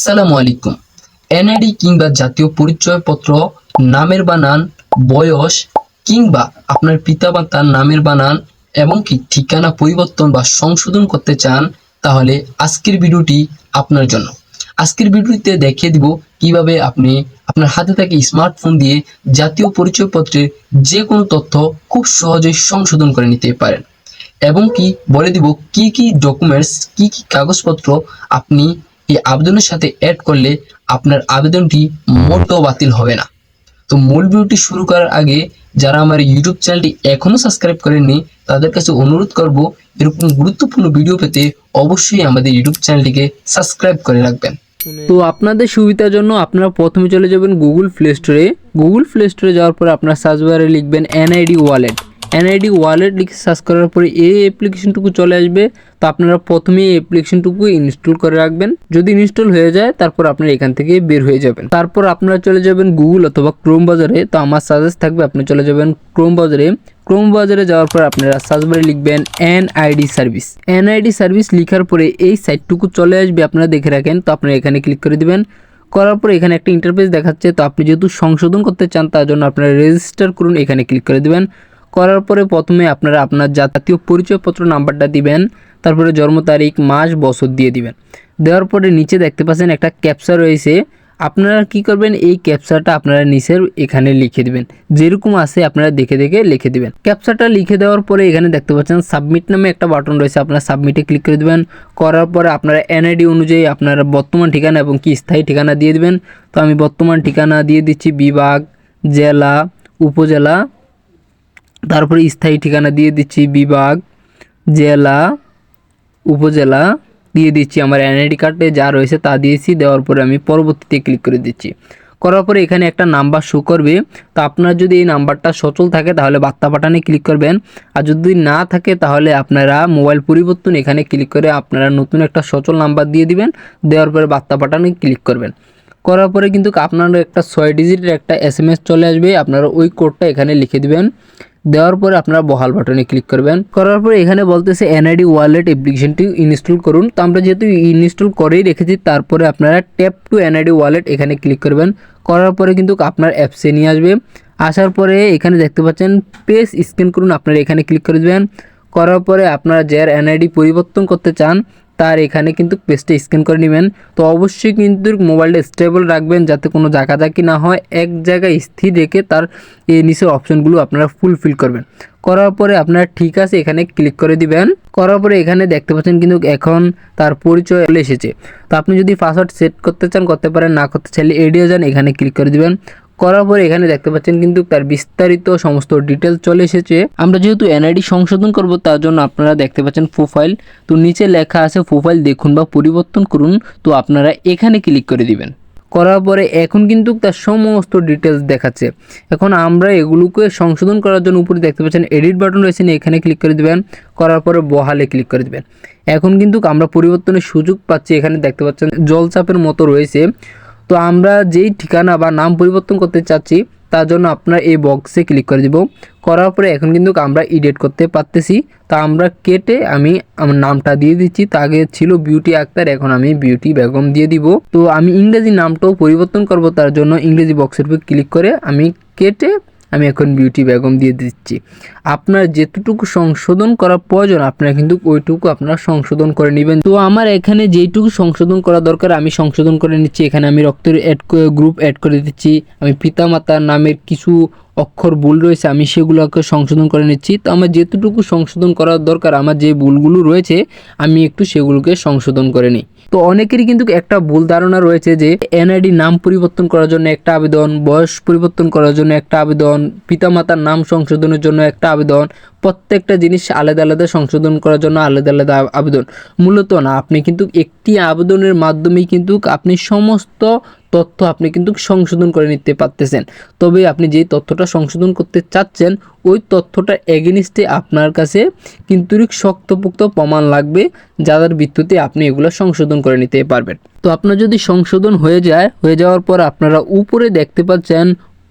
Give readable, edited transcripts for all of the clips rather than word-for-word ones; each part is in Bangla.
আসসালামু আলাইকুম। এনআইডি কিংবা জাতীয় পরিচয়পত্র নামের বানান, বয়স কিংবা আপনার পিতামাতার নামের বানান এবং কি ঠিকানা পরিবর্তন বা সংশোধন করতে চান, তাহলে আজকের ভিডিওটি আপনার জন্য। আজকের ভিডিওতে দেখিয়ে দিব কিভাবে আপনি আপনার হাতে থাকা স্মার্টফোন দিয়ে জাতীয় পরিচয়পত্রের যে কোনো তথ্য খুব সহজেই সংশোধন করে নিতে পারেন এবং কি বলে দিব কি কি ডকুমেন্টস, কি কি কাগজপত্র আপনি এই আবেদনের সাথে অ্যাড করলে আপনার আবেদনটি মোটেও বাতিল হবে না। তো মূল ভিডিওটি শুরু করার আগে যারা আমার ইউটিউব চ্যানেলটি এখনো সাবস্ক্রাইব করেননি তাদের কাছে অনুরোধ করব, এরকম গুরুত্বপূর্ণ ভিডিও পেতে অবশ্যই আমাদের ইউটিউব চ্যানেলটিকে সাবস্ক্রাইব করে রাখবেন। তো আপনাদের সুবিধার জন্য আপনারা প্রথমে চলে যাবেন গুগল প্লে স্টোরে। গুগল প্লে স্টোরে যাওয়ার পর আপনার সার্চ বারে লিখবেন এনআইডি ওয়ালেট। এনআইডি ওয়ালেট লিখে সার্চ করার পরে এই অ্যাপ্লিকেশনটুকু চলে আসবে। তো আপনারা প্রথমে এই অ্যাপ্লিকেশনটুকু ইনস্টল করে রাখবেন। যদি ইনস্টল হয়ে যায় তারপর আপনারা এখান থেকে বের হয়ে যাবেন। তারপর আপনারা চলে যাবেন গুগল অথবা ক্রোম বাজারে। তো আমার সাজেস্ট থাকবে আপনি চলে যাবেন ক্রোম বাজারে। ক্রোম বাজারে যাওয়ার পর আপনারা সার্চ বারে লিখবেন এনআইডি সার্ভিস। এনআইডি সার্ভিস লিখার পরে এই সাইটটুকু চলে আসবে, আপনারা দেখে রাখেন। তো আপনারা এখানে ক্লিক করে দিবেন। করার পরে এখানে একটা ইন্টারফেস দেখাচ্ছে। তো আপনি যেহেতু সংশোধন করতে চান তার জন্য আপনারা রেজিস্টার করুন, এখানে ক্লিক করে দিবেন। করার পরে প্রথমে আপনারা আপনার জাতীয় পরিচয়পত্র নাম্বারটা দিবেন, তারপরে জন্ম তারিখ, মাস, বছর দিয়ে দিবেন। দেওয়ার পরে নিচে দেখতে পাচ্ছেন একটা ক্যাপচা রয়েছে। আপনারা কি করবেন, এই ক্যাপচাটা আপনারা নিচের এখানে লিখে দিবেন, যেরকম আছে আপনারা দেখে দেখে লিখে দিবেন। ক্যাপচাটা লিখে দেওয়ার পরে এখানে দেখতে পাচ্ছেন সাবমিট নামে একটা বাটন রয়েছে, আপনারা সাবমিটে ক্লিক করে দিবেন। করার পরে আপনারা এনআইডি অনুযায়ী আপনারা বর্তমান ঠিকানা এবং কি স্থায়ী ঠিকানা দিয়ে দিবেন। তো আমি বর্তমান ঠিকানা দিয়ে দিচ্ছি বিভাগ, জেলা, উপজেলা, তারপরে স্থায়ী ঠিকানা দিয়ে দিচ্ছি বিভাগ, জেলা, উপজেলা দিয়ে দিচ্ছি। আমার এনআইডি কার্ডে যা রয়েছে তা দিয়েছি। দেওয়ার পরে আমি পরবর্তীতে ক্লিক করে দিচ্ছি। করার পরে এখানে একটা নাম্বার শো করবে। তো আপনার যদি এই নাম্বারটা সচল থাকে তাহলে বার্তা পাঠানে ক্লিক করবেন, আর যদি না থাকে তাহলে আপনারা মোবাইল পরিবর্তন এখানে ক্লিক করে আপনারা নতুন একটা সচল নাম্বার দিয়ে দিবেন। দেওয়ার পরে বার্তা পাঠানে ক্লিক করবেন। করার পরে কিন্তু আপনার একটা 6 ডিজিটের একটা SMS চলে আসবে, আপনারা ওই কোডটা এখানে লিখে দিবেন। দেওয়ার পরে আপনারা বহাল বাটনে ক্লিক করবেন। করার পরে এখানে বলতেছে এনআইডি ওয়ালেট অ্যাপ্লিকেশনটি ইনস্টল করুন। তো আমরা যেহেতু ইনস্টল করেই রেখেছি, তারপরে আপনারা ট্যাপ টু এনআইডি ওয়ালেট এখানে ক্লিক করবেন। করার পরে কিন্তু আপনার অ্যাপসে নিয়ে আসবে। আসার পরে এখানে দেখতে পাচ্ছেন পেজ স্ক্যান করুন, আপনারা এখানে ক্লিক করে দেবেন। করার পরে আপনারা যার এনআইডি পরিবর্তন করতে চান তার এখানে কিন্তু পেজটা স্ক্যান করে নেবেন। তো অবশ্যই কিন্তু মোবাইলটা স্টেবল রাখবেন যাতে কোনো জাকাজাকি না হয়, এক জায়গায় স্থির রেখে তার এই নিচের অপশনগুলো আপনারা ফুলফিল করবেন। করার পরে আপনারা ঠিক আছে এখানে ক্লিক করে দিবেন। করার পরে এখানে দেখতে পাচ্ছেন কিন্তু এখন তার পরিচয় চলে এসেছে। তো আপনি যদি পাসওয়ার্ড সেট করতে চান করতে পারেন, না করতে চাইলে এড়িয়ে যান, এখানে ক্লিক করে দিবেন। করার পরে এখানে দেখতে পাচ্ছেন কিন্তু তার বিস্তারিত সমস্ত ডিটেলস চলে এসেছে। আমরা যেহেতু এনআইডি সংশোধন করব তার জন্য আপনারা দেখতে পাচ্ছেন প্রোফাইল। তো নিচে লেখা আছে প্রোফাইল দেখুন বা পরিবর্তন করুন। তো আপনারা এখানে ক্লিক করে দিবেন। করার পরে এখন কিন্তু তার সমস্ত ডিটেলস দেখাচ্ছে। এখন আমরা এগুলোকে সংশোধন করার জন্য উপরে দেখতে পাচ্ছেন এডিট বাটন রয়েছে, এখানে ক্লিক করে দিবেন। করার পরে বহালে ক্লিক করে দিবেন। এখন কিন্তু আমরা পরিবর্তনের সুযোগ পাচ্ছি, এখানে দেখতে পাচ্ছেন জলচাপের মতো রয়েছে। তো আমরা যেই ঠিকানা বা নাম পরিবর্তন করতে চাচ্ছি তার জন্য আপনার এই বক্সে ক্লিক করে দিব। করার পরে এখন কিন্তু আমরা এডিট করতে পারতেছি। তা আমরা কেটে আমি আমার নামটা দিয়ে দিচ্ছি। তা আগে ছিল বিউটি আক্তার, এখন আমি বিউটি বেগম দিয়ে দিব। তো আমি ইংরেজি নামটাও পরিবর্তন করব, তার জন্য ইংরেজি বক্সের উপর ক্লিক করে আমি কেটে আমি এখন বিউটি বেগম দিয়ে দিচ্ছি। আপনার যেটুকু সংশোধন করা প্রয়োজন আপনারা কিন্তু ওইটুকু আপনারা সংশোধন করে নেবেন। তো আমার এখানে যেইটুকু সংশোধন করা দরকার আমি সংশোধন করে নিচ্ছি। এখানে আমি রক্তের গ্রুপ অ্যাড করে দিচ্ছি। আমি পিতামাতার নামের কিছু অক্ষর ভুল রয়েছে আমি সেগুলোকে সংশোধন করে নিচ্ছি। তো আমার যেতটুকু সংশোধন করার দরকার, আমার যে ভুলগুলো রয়েছে আমি একটু সেগুলোকে সংশোধন করে নিই। তো অনেকেরই কিন্তু একটা ভুল ধারণা রয়েছে যে এনআইডি নাম পরিবর্তন করার জন্য একটা আবেদন, বয়স পরিবর্তন করার জন্য একটা আবেদন, পিতামাতার নাম সংশোধনের জন্য একটা আবেদন, প্রত্যেকটা জিনিস আলাদা আলাদা সংশোধন করার জন্য আলাদা আলাদা আবেদন। মূলত না, আপনি কিন্তু একটি আবেদনের মাধ্যমেই কিন্তু আপনি সমস্ত তথ্য আপনি কিন্তু সংশোধন করে নিতে পারতেছেন। তবে আপনি যেই তথ্যটা সংশোধন করতে চাচ্ছেন ওই তথ্যটা এগেনিস্টে আপনার কাছে কিন্তু শক্তপোক্ত প্রমাণ লাগবে, যাদের ভিত্তিতে আপনি এগুলো সংশোধন করে নিতে পারবেন। তো আপনার যদি সংশোধন হয়ে যাওয়ার পর আপনারা উপরে দেখতে পাচ্ছেন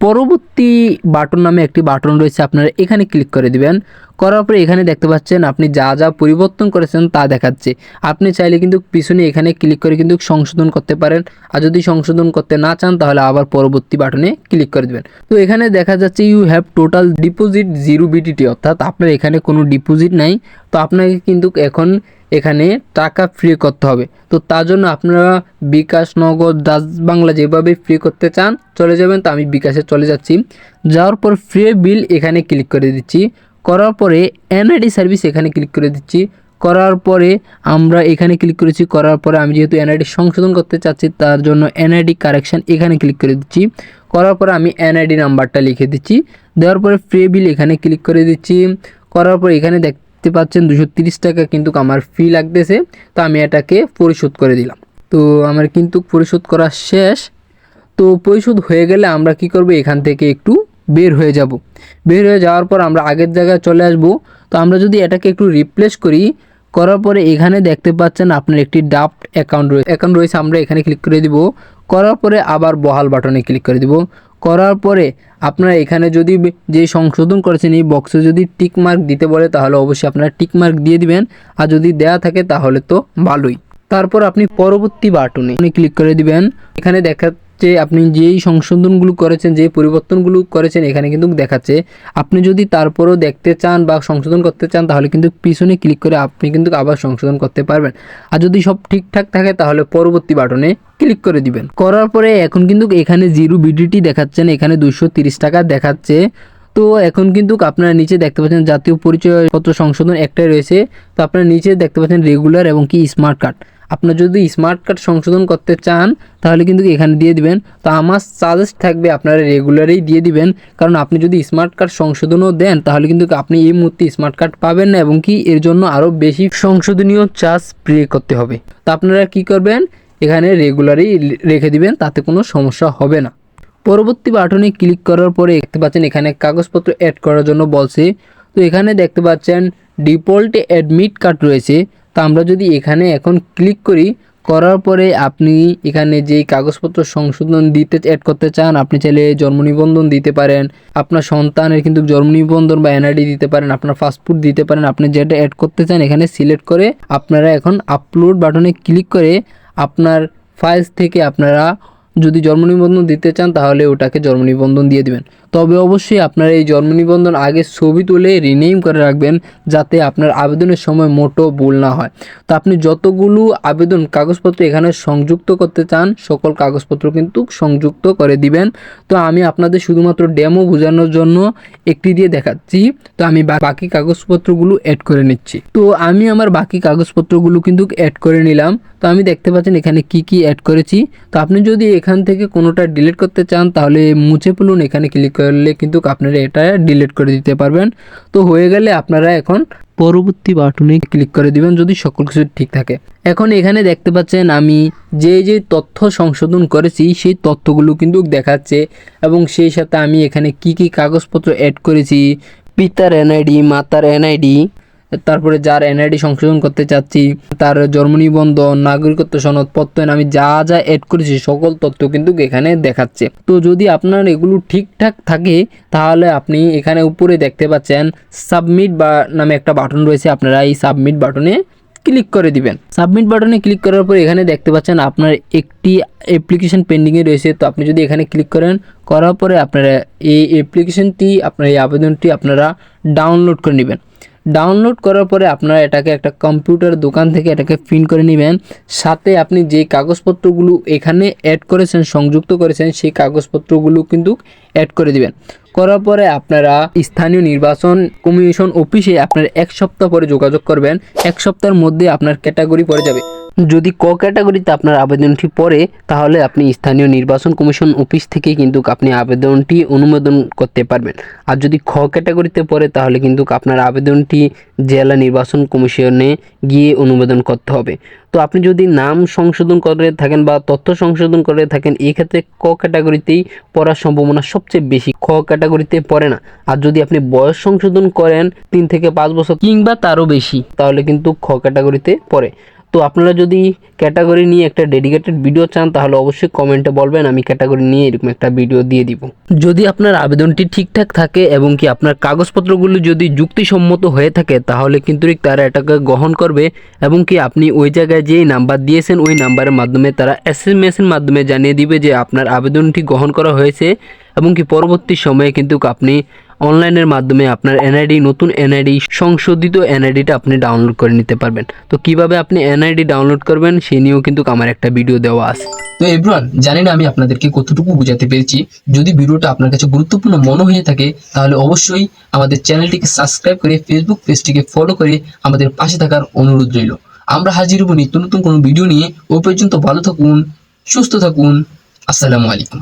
পরবর্তী বাটন নামে একটি বাটন রয়েছে, আপনারা এখানে ক্লিক করে দিবেন। করার পরে এখানে দেখতে পাচ্ছেন আপনি যা যা পরিবর্তন করেছেন তা দেখাচ্ছে। আপনি চাইলে কিন্তু পিছনে এখানে ক্লিক করে কিন্তু সংশোধন করতে পারেন, আর যদি সংশোধন করতে না চান তাহলে আবার পরবর্তী বাটনে ক্লিক করে দেবেন। তো এখানে দেখা যাচ্ছে you have total deposit 0 BTT, অর্থাৎ আপনার এখানে কোনো ডিপোজিট নাই। তো আপনাকে কিন্তু এখন এখানে টাকা ফ্রি করতে হবে। তো তার জন্য আপনারা বিকাশ, নগদ, ডাচ বাংলা যেভাবে ফ্রি করতে চান চলে যাবেন। তো আমি বিকাশে চলে যাচ্ছি। যাওয়ার পর ফ্রি বিল এখানে ক্লিক করে দিচ্ছি। করার পরে এনআইডি সার্ভিস এখানে ক্লিক করে দিচ্ছি। করার পরে আমরা এখানে ক্লিক করেছি। করার পরে আমি যেহেতু এনআইডি সংশোধন করতে চাচ্ছি তার জন্য এনআইডি কারেকশন এখানে ক্লিক করে দিচ্ছি। করার পরে আমি এনআইডি নাম্বারটা লিখে দিচ্ছি। দেওয়ার পরে ফ্রি বিল এখানে ক্লিক করে দিচ্ছি। করার পরে এখানে দেখতে পাচ্ছেন 230 টাকা কিন্তু আমার ফি লাগতেছে। তো আমি এটাকে পরিশোধ করে দিলাম। তো আমার কিন্তু পরিশোধ করা শেষ। তো পরিশোধ হয়ে গেলে আমরা কি করব, এখান থেকে একটু বের হয়ে যাব। বের হয়ে যাওয়ার পর আমরা আগের জায়গায় চলে আসব। তো আমরা যদি এটাকে একটু রিপ্লেস করি, করার পরে এখানে দেখতে পাচ্ছেন আপনার একটি ডাফট অ্যাকাউন্ট রয়েছে, আমরা এখানে ক্লিক করে দিব। করার পরে আবার বহাল বাটনে ক্লিক করে দিব। করার পরে আপনারা এখানে যদি যে সংশোধন করেছেন এই বক্সে যদি টিক মার্ক দিতে বলে তাহলে অবশ্যই আপনারা টিক মার্ক দিয়ে দিবেন, আর যদি দেয়া থাকে তাহলে তো ভালোই। তারপর আপনি পরবর্তী বাটনে ক্লিক করে দিবেন। এখানে দেখাচ্ছে আপনি যেই সংশোধনগুলো করেছেন, যে পরিবর্তনগুলো করেছেন এখানে কিন্তু দেখাচ্ছে। আপনি যদি তারপরও দেখতে চান বা সংশোধন করতে চান তাহলে কিন্তু পিছনে ক্লিক করে আপনি কিন্তু আবার সংশোধন করতে পারবেন। আর যদি সব ঠিকঠাক থাকে তাহলে পরবর্তী বাটনে ক্লিক করে দিবেন। করার পরে এখন কিন্তু এখানে 0 BTT দেখাচ্ছেন, এখানে 230 টাকা দেখাচ্ছে। তো এখন কিন্তু আপনারা নিচে দেখতে পাচ্ছেন জাতীয় পরিচয়পত্র সংশোধন একটাই রয়েছে। তো আপনারা নিচে দেখতে পাচ্ছেন রেগুলার এবং কি স্মার্ট কার্ড। আপনার যদি স্মার্ট কার্ড সংশোধন করতে চান তাহলে কিন্তু এখানে দিয়ে দিবেন। তো আমার সাজেস্ট থাকবে আপনারা রেগুলারেই দিয়ে দিবেন, কারণ আপনি যদি স্মার্ট কার্ড সংশোধনও দেন তাহলে কিন্তু আপনি এই মুহূর্তে স্মার্ট কার্ড পাবেন না, এবং কি এর জন্য আরও বেশি সংশোধনীয় চার্জ পে করতে হবে। তো আপনারা কি করবেন, এখানে রেগুলারই রেখে দিবেন, তাতে কোনো সমস্যা হবে না। পরবর্তী বাটনে ক্লিক করার পরে দেখতে পাচ্ছেন এখানে কাগজপত্র অ্যাড করার জন্য বলছে। তো এখানে দেখতে পাচ্ছেন ডিফল্টে অ্যাডমিট কার্ড রয়েছে। তো আমরা যদি এখানে এখন ক্লিক করি, করার পরে আপনি এখানে যেই কাগজপত্র সংশোধন দিতে অ্যাড করতে চান, আপনি চাইলে জন্ম নিবন্ধন দিতে পারেন, আপনার সন্তানের কিন্তু জন্ম নিবন্ধন বা এনআইডি দিতে পারেন, আপনার পাসপোর্ট দিতে পারেন। আপনি যেটা অ্যাড করতে চান এখানে সিলেক্ট করে আপনারা এখন আপলোড বাটনে ক্লিক করে আপনার ফাইলস থেকে আপনারা যদি জন্ম নিবন্ধন দিতে চান তাহলে ওটাকে জন্ম নিবন্ধন দিয়ে দিবেন। তবে অবশ্যই আপনার এই জন্ম নিবন্ধন আগে ছবি তুলে রিনেম করে রাখবেন, যাতে আপনার আবেদনের সময় মোটো ভুল না হয়। তো আপনি যতগুলো আবেদন কাগজপত্র এখানে সংযুক্ত করতে চান সকল কাগজপত্র কিন্তু সংযুক্ত করে দিবেন। তো আমি আপনাদের শুধুমাত্র ডেমো বোঝানোর জন্য একটি দিয়ে দেখাচ্ছি। তো আমি বাকি কাগজপত্রগুলো অ্যাড করে নিচ্ছি। তো আমি আমার বাকি কাগজপত্রগুলো কিন্তু অ্যাড করে নিলাম। তো আমি দেখতে পাচ্ছেন এখানে কি অ্যাড করেছি। তো আপনি যদি এখান থেকে কোনোটা ডিলিট করতে চান তাহলে মুছে ফেলুন, এখানে ক্লিক করলে কিন্তু আপনারা এটা ডিলিট করে দিতে পারবেন। তো হয়ে গেলে আপনারা এখন পরবর্তী বাটনে ক্লিক করে দিবেন যদি সকল কিছু ঠিক থাকে। এখন এখানে দেখতে পাচ্ছেন আমি যে তথ্য সংশোধন করেছি সেই তথ্যগুলো কিন্তু দেখাচ্ছে, এবং সেই সাথে আমি এখানে কি কাগজপত্র অ্যাড করেছি, পিতার এনআইডি, মাতার এনআইডি, তারপরে যার এনআইডি সংশোধন করতে চাচ্ছি তার জন্ম নিবন্ধন, নাগরিকত্ব সনদ, পত্তন, আমি যা অ্যাড করেছি সকল তথ্য কিন্তু এখানে দেখাচ্ছে। তো যদি আপনার এগুলো ঠিকঠাক থাকে তাহলে আপনি এখানে উপরে দেখতে পাচ্ছেন সাবমিট বা নামে একটা বাটন রয়েছে, আপনারা এই সাবমিট বাটনে ক্লিক করে দিবেন। সাবমিট বাটনে ক্লিক করার পর এখানে দেখতে পাচ্ছেন আপনার একটি অ্যাপ্লিকেশন পেন্ডিংয়ে রয়েছে। তো আপনি যদি এখানে ক্লিক করার পরে আপনারা এই অ্যাপ্লিকেশনটি, আপনার এই আবেদনটি আপনারা ডাউনলোড করে নেবেন। ডাউনলোড করার পরে আপনারা এটাকে একটা কম্পিউটার দোকান থেকে এটাকে প্রিন্ট করে নেবেন। সাথে আপনি যে কাগজপত্রগুলো এখানে অ্যাড করেছেন, সংযুক্ত করেছেন, সেই কাগজপত্রগুলো কিন্তু অ্যাড করে দিবেন। করার পরে আপনারা স্থানীয় নির্বাচন কমিশন অফিসে আপনার 1 সপ্তাহ পরে যোগাযোগ করবেন। 1 সপ্তাহের মধ্যে আপনার ক্যাটাগরি পড়ে যাবে। যদি ক ক্যাটাগরিতে আপনার আবেদনটি পড়ে তাহলে আপনি স্থানীয় নির্বাচন কমিশন অফিস থেকে কিন্তু আপনি আবেদনটি অনুমোদন করতে পারবেন। আর যদি খ ক্যাটাগরিতে পড়ে তাহলে কিন্তু আপনার আবেদনটি জেলা নির্বাচন কমিশনে গিয়ে অনুমোদন করতে হবে। তো আপনি যদি নাম সংশোধন করে থাকেন বা তথ্য সংশোধন করে থাকেন, এই ক্ষেত্রে ক ক্যাটাগরিতেই পড়ার সম্ভাবনা সবচেয়ে বেশি, খ ক্যাটাগরিতে পড়ে না। আর যদি আপনি বয়স সংশোধন করেন 3 থেকে 5 বছর কিংবা তারও বেশি তাহলে কিন্তু খ ক্যাটাগরিতে পড়ে। তো আপনারা যদি ক্যাটাগরি নিয়ে একটা ডেডিকেটেড ভিডিও চান তাহলে অবশ্যই কমেন্টে বলবেন, আমি ক্যাটাগরি নিয়ে এরকম একটা ভিডিও দিয়ে দিব। যদি আপনার আবেদনটি ঠিকঠাক থাকে এবং কি আপনার কাগজপত্রগুলো যদি যুক্তিসম্মত হয়ে থাকে তাহলে কিন্তু তারা এটাকে গ্রহণ করবে এবং কি আপনি ওই জায়গায় যেই নাম্বার দিয়েছেন ওই নাম্বারের মাধ্যমে তারা SMS এর মাধ্যমে জানিয়ে দিবে যে আপনার আবেদনটি গ্রহণ করা হয়েছে এবং কি পরবর্তী সময়ে কিন্তু আপনি অনলাইনের মাধ্যমে আপনার এনআইডি, নতুন এনআইডি, সংশোধিত এনআইডিটা আপনি ডাউনলোড করে নিতে পারবেন। তো কিভাবে আপনি এনআইডি ডাউনলোড করবেন সে নিয়েও কিন্তু আমার একটা ভিডিও দেওয়া আছে। তো এভরিওয়ান, জানি না আমি আপনাদেরকে কতটুকু বোঝাতে পেরেছি। যদি ভিডিওটা আপনার কাছে গুরুত্বপূর্ণ মনে হয়ে থাকে তাহলে অবশ্যই আমাদের চ্যানেলটিকে সাবস্ক্রাইব করে ফেসবুক পেজটিকে ফলো করে আমাদের পাশে থাকার অনুরোধ রইল। আমরা হাজির হব নিত্য নতুন কোনো ভিডিও নিয়ে। ওই পর্যন্ত ভালো থাকুন, সুস্থ থাকুন। আসসালামু আলাইকুম।